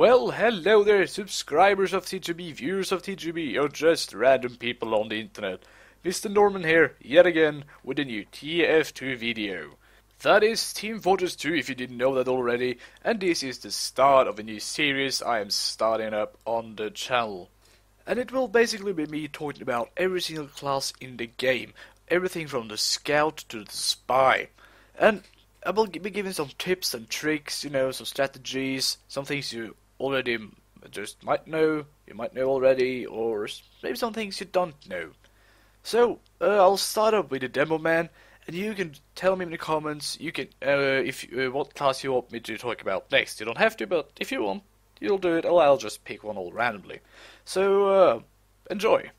Well, hello there, subscribers of TGB, viewers of TGB, or just random people on the internet. Mr. Norman here, yet again, with a new TF2 video. That is Team Fortress 2, if you didn't know that already, and this is the start of a new series I am starting up on the channel. And it will basically be me talking about every single class in the game, everything from the scout to the spy. And I will be giving some tips and tricks, you know, some strategies, some things you already just might know, you might know already, or maybe some things you don't know. So, I'll start up with the Demoman, and you can tell me in the comments, you can, what class you want me to talk about next. You don't have to, but if you want, you'll do it, or I'll just pick one all randomly. So, enjoy.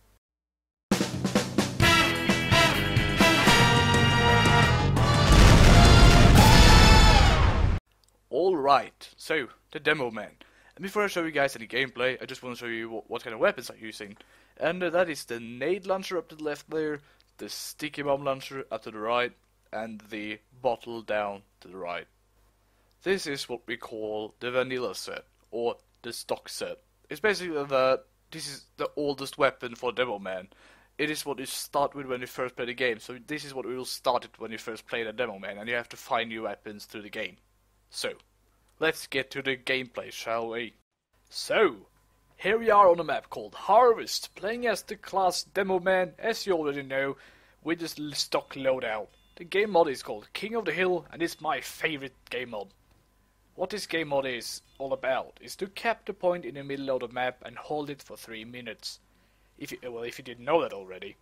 Alright, so, the Demoman. And before I show you guys any gameplay, I just want to show you what kind of weapons I'm using. And that is the nade launcher up to the left there, the sticky bomb launcher up to the right, and the bottle down to the right. This is what we call the vanilla set, or the stock set. It's basically that this is the oldest weapon for Demoman. It is what you start with when you first play the game, so this is what we will start it when you first play the Demoman, and you have to find new weapons through the game. So, let's get to the gameplay, shall we? So, here we are on a map called Harvest, playing as the class Demoman, as you already know, with this stock loadout. The game mod is called King of the Hill, and it's my favorite game mod. What this game mod is all about is to cap the point in the middle of the map and hold it for 3 minutes. If you didn't know that already.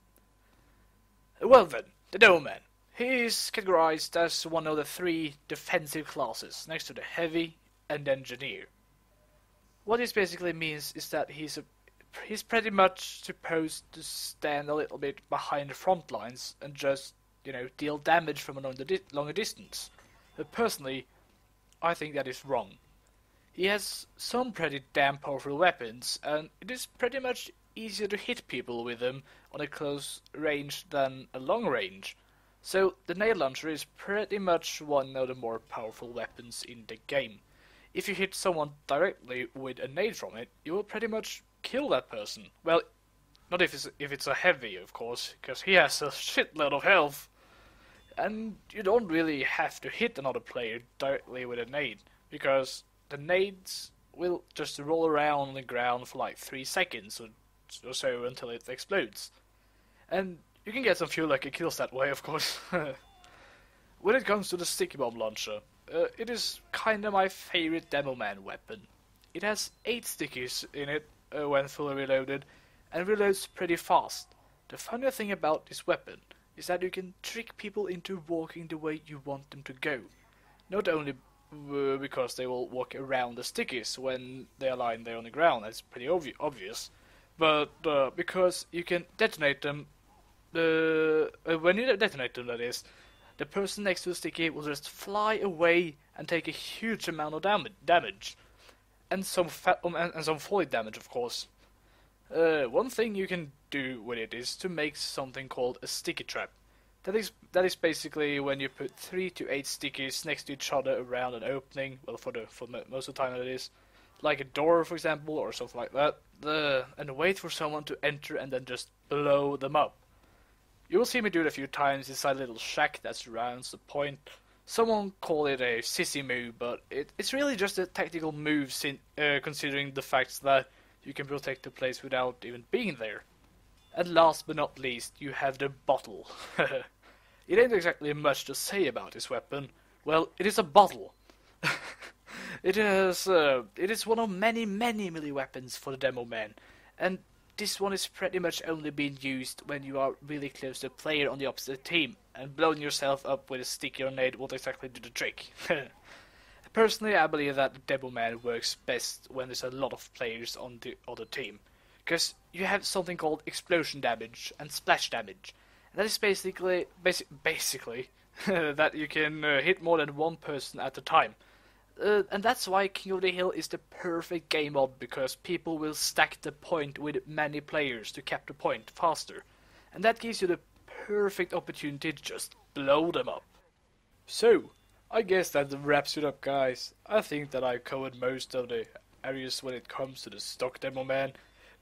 Well then, the Demoman. He is categorized as one of the 3 defensive classes, next to the heavy and engineer. What this basically means is that he's pretty much supposed to stand a little bit behind the front lines and just, you know, deal damage from a longer distance. But personally, I think that is wrong. He has some pretty damn powerful weapons, and it is pretty much easier to hit people with them on a close range than a long range. So the nade launcher is pretty much one of the more powerful weapons in the game. If you hit someone directly with a nade from it, you will pretty much kill that person. Well, not if it's a heavy, of course, because he has a shitload of health. And you don't really have to hit another player directly with a nade, because the nades will just roll around on the ground for like 3 seconds or so until it explodes. And you can get some few lucky kills that way, of course. When it comes to the sticky bomb launcher, it is kinda my favorite Demoman weapon. It has 8 stickies in it when fully reloaded, and reloads pretty fast. The funny thing about this weapon is that you can trick people into walking the way you want them to go. Not only because they will walk around the stickies when they are lying there on the ground, that's pretty obvious, but because you can detonate them. When you detonate them, that is, the person next to the sticky will just fly away and take a huge amount of damage, and some falling damage, of course. One thing you can do with it is to make something called a sticky trap. That is basically when you put 3 to 8 stickies next to each other around an opening. Well, for most of the time it is, like a door, for example, or something like that. And wait for someone to enter and then just blow them up. You will see me do it a few times inside a little shack that surrounds the point. Someone call it a sissy move, but it's really just a tactical move considering the fact that you can protect the place without even being there. And last but not least, you have the bottle. It ain't exactly much to say about this weapon. Well, it is a bottle. It is one of many melee weapons for the Demoman, and this one is pretty much only being used when you are really close to a player on the opposite team, and blowing yourself up with a sticky or nade won't exactly do the trick. Personally, I believe that the Demoman works best when there's a lot of players on the other team, because you have something called explosion damage and splash damage. And that is basically that you can hit more than one person at a time. And that's why King of the Hill is the perfect game mod, because people will stack the point with many players to cap the point faster. And that gives you the perfect opportunity to just blow them up. So, I guess that wraps it up, guys. I think that I covered most of the areas when it comes to the stock Demoman.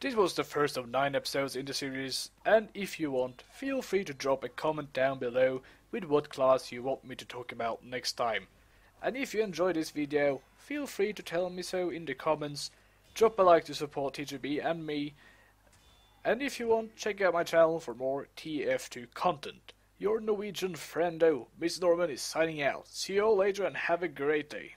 This was the first of 9 episodes in the series, and if you want, feel free to drop a comment down below with what class you want me to talk about next time. And if you enjoyed this video, feel free to tell me so in the comments, drop a like to support TGB and me, and if you want, check out my channel for more TF2 content. Your Norwegian friendo, Miss Norman, is signing out. See you all later and have a great day.